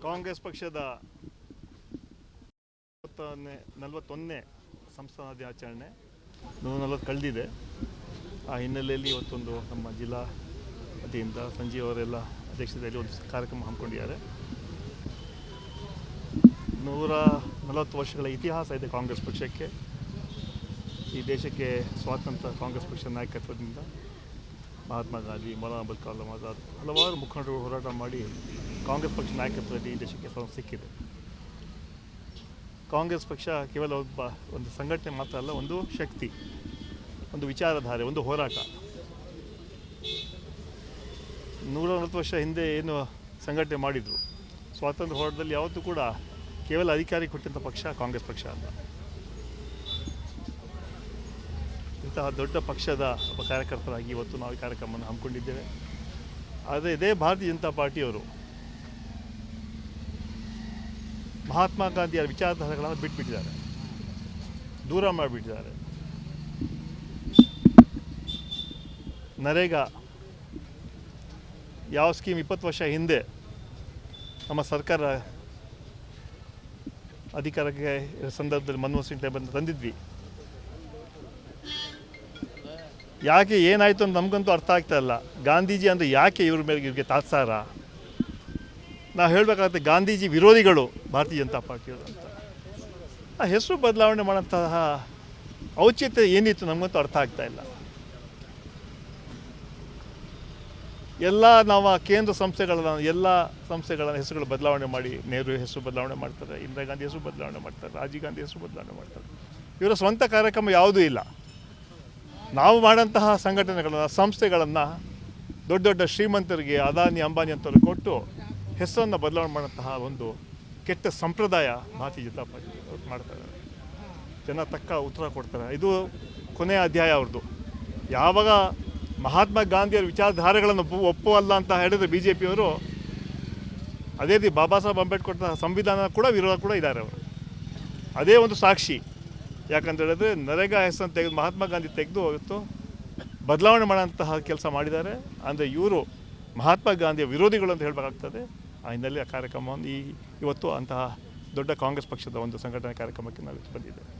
ಕಾಂಗ್ರೆಸ್ ಪಕ್ಷದ 41ನೇ ಸಂಸ್ಥಾನ ದಿನಾಚರಣೆ 140 ಕಳೆದಿದೆ. ಆ ಹಿನ್ನೆಲೆಯಲ್ಲಿ ಇವತ್ತೊಂದು ನಮ್ಮ ಜಿಲ್ಲಾ ವತಿಯಿಂದ ಸಂಜೀವ್ ಅವರೆಲ್ಲ ಅಧ್ಯಕ್ಷತೆಯಲ್ಲಿ ಒಂದು ಕಾರ್ಯಕ್ರಮ ಹಮ್ಮಿಕೊಂಡಿದ್ದಾರೆ. 140 ವರ್ಷಗಳ ಇತಿಹಾಸ ಇದೆ ಕಾಂಗ್ರೆಸ್ ಪಕ್ಷಕ್ಕೆ. ಈ ದೇಶಕ್ಕೆ ಸ್ವಾತಂತ್ರ್ಯ ಕಾಂಗ್ರೆಸ್ ಪಕ್ಷದ ನಾಯಕತ್ವದಿಂದ ಮಹಾತ್ಮ ಗಾಂಧಿ, ಮೌಲಾನಾ ಅಬುಲ್ ಕಲಾಂ ಆಜಾದ್ ಹಲವಾರು ಮುಖಂಡರು ಹೋರಾಟ ಮಾಡಿ ಕಾಂಗ್ರೆಸ್ ಪಕ್ಷ ನಾಯಕತ್ವದಲ್ಲಿ ಈ ದೇಶಕ್ಕೆ ಸಿಕ್ಕಿದೆ. ಕಾಂಗ್ರೆಸ್ ಪಕ್ಷ ಕೇವಲ ಒಂದು ಸಂಘಟನೆ ಮಾತ್ರ ಅಲ್ಲ, ಒಂದು ಶಕ್ತಿ, ಒಂದು ವಿಚಾರಧಾರೆ, ಒಂದು ಹೋರಾಟ. 140 ವರ್ಷ ಹಿಂದೆ ಏನು ಸಂಘಟನೆ ಮಾಡಿದರು, ಸ್ವಾತಂತ್ರ್ಯ ಹೋರಾಟದಲ್ಲಿ ಯಾವತ್ತೂ ಕೂಡ ಕೇವಲ ಅಧಿಕಾರಿ ಕೊಟ್ಟಂಥ ಪಕ್ಷ ಕಾಂಗ್ರೆಸ್ ಪಕ್ಷ ಅಲ್ಲ. ಇಂತಹ ದೊಡ್ಡ ಪಕ್ಷದ ಒಬ್ಬ ಕಾರ್ಯಕರ್ತರಾಗಿ ಇವತ್ತು ನಾವು ಈ ಕಾರ್ಯಕ್ರಮವನ್ನು ಹಮ್ಮಿಕೊಂಡಿದ್ದೇವೆ. ಆದರೆ ಇದೇ ಭಾರತೀಯ ಜನತಾ ಪಾರ್ಟಿಯವರು ಮಹಾತ್ಮ ಗಾಂಧಿಯವರ ವಿಚಾರಧಾರೆಗಳನ್ನು ಬಿಟ್ಬಿಟ್ಟಿದ್ದಾರೆ, ದೂರ ಮಾಡಿಬಿಟ್ಟಿದ್ದಾರೆ. ನರೇಗಾ ಯಾವ ಸ್ಕೀಮ್ 20 ವರ್ಷ ಹಿಂದೆ ನಮ್ಮ ಸರ್ಕಾರ ಅಧಿಕಾರಕ್ಕೆ ಸಂದರ್ಭದಲ್ಲಿ ಮನಮೋಹನ್ ಸಿಂಗ್ ಟೈಮಲ್ಲಿ ತಂದಿದ್ವಿ. ಯಾಕೆ ಏನಾಯಿತು ಅಂತ ನಮಗಂತೂ ಅರ್ಥ ಆಗ್ತಾ ಇಲ್ಲ. ಗಾಂಧೀಜಿ ಅಂದರೆ ಯಾಕೆ ಇವ್ರಿಗೆ ತಾತ್ಸಾರ? ನಾವು ಹೇಳಬೇಕಾಗುತ್ತೆ, ಗಾಂಧೀಜಿ ವಿರೋಧಿಗಳು ಭಾರತೀಯ ಜನತಾ ಪಾರ್ಟಿಯವರು ಅಂತ. ಆ ಹೆಸರು ಬದಲಾವಣೆ ಮಾಡೋಂತಹ ಔಚಿತ್ಯ ಏನಿತ್ತು ನಮಗಂತೂ ಅರ್ಥ ಆಗ್ತಾ ಇಲ್ಲ. ಎಲ್ಲ ನಾವು ಕೇಂದ್ರ ಎಲ್ಲ ಸಂಸ್ಥೆಗಳ ಹೆಸರುಗಳು ಬದಲಾವಣೆ ಮಾಡಿ, ನೆಹರು ಹೆಸರು ಬದಲಾವಣೆ ಮಾಡ್ತಾರೆ, ಇಂದಿರಾ ಗಾಂಧಿ ಹೆಸರು ಬದಲಾವಣೆ ಮಾಡ್ತಾರೆ, ರಾಜೀವ್ ಗಾಂಧಿ ಹೆಸರು ಬದಲಾವಣೆ ಮಾಡ್ತಾರೆ. ಇವರ ಸ್ವಂತ ಕಾರ್ಯಕ್ರಮ ಯಾವುದೂ ಇಲ್ಲ. ನಾವು ಮಾಡೋಂತಹ ಸಂಘಟನೆಗಳನ್ನು, ಸಂಸ್ಥೆಗಳನ್ನು ದೊಡ್ಡ ದೊಡ್ಡ ಶ್ರೀಮಂತರಿಗೆ, ಅದಾನಿ ಅಂಬಾನಿ ಅಂತವ್ರಿಗೆ ಕೊಟ್ಟು ಹೆಸರನ್ನು ಬದಲಾವಣೆ ಮಾಡೋಂತಹ ಒಂದು ಕೆಟ್ಟ ಸಂಪ್ರದಾಯ ಭಾರತೀಯ ಜನತಾ ಪಾರ್ಟಿ ಅವ್ರು ಮಾಡ್ತಾರೆ. ಜನ ತಕ್ಕ ಉತ್ತರ ಕೊಡ್ತಾರೆ. ಇದು ಕೊನೆಯ ಅಧ್ಯಾಯ ಅವ್ರದ್ದು. ಯಾವಾಗ ಮಹಾತ್ಮ ಗಾಂಧಿಯವರ ವಿಚಾರಧಾರೆಗಳನ್ನು ಒಪ್ಪುವಲ್ಲ ಅಂತ ಹೇಳಿದರೆ ಬಿ ಜೆ ಪಿಯವರು, ಅದೇ ರೀತಿ ಬಾಬಾ ಸಾಹೇಬ್ ಅಂಬೇಡ್ಕರ್ ಸಂವಿಧಾನ ಕೂಡ ವಿರೋಧ ಕೂಡ ಇದ್ದಾರೆ ಅವರು. ಅದೇ ಒಂದು ಸಾಕ್ಷಿ. ಯಾಕಂತ ಹೇಳಿದ್ರೆ ನರೇಗಾ ಹೆಸರನ್ನು ತೆಗೆದು ಮಹಾತ್ಮ ಗಾಂಧಿ ತೆಗೆದು ಇವತ್ತು ಬದಲಾವಣೆ ಮಾಡೋಂತಹ ಕೆಲಸ ಮಾಡಿದ್ದಾರೆ. ಅಂದರೆ ಇವರು ಮಹಾತ್ಮ ಗಾಂಧಿಯ ವಿರೋಧಿಗಳು ಅಂತ ಹೇಳಬೇಕಾಗ್ತದೆ. ಆ ಹಿನ್ನೆಲೆ ಆ ಕಾರ್ಯಕ್ರಮವನ್ನು ಇವತ್ತು ಅಂತಹ ದೊಡ್ಡ ಕಾಂಗ್ರೆಸ್ ಪಕ್ಷದ ಒಂದು ಸಂಘಟನೆ ಕಾರ್ಯಕ್ರಮಕ್ಕೆ ನಾವು ಬಂದಿದ್ದೇವೆ.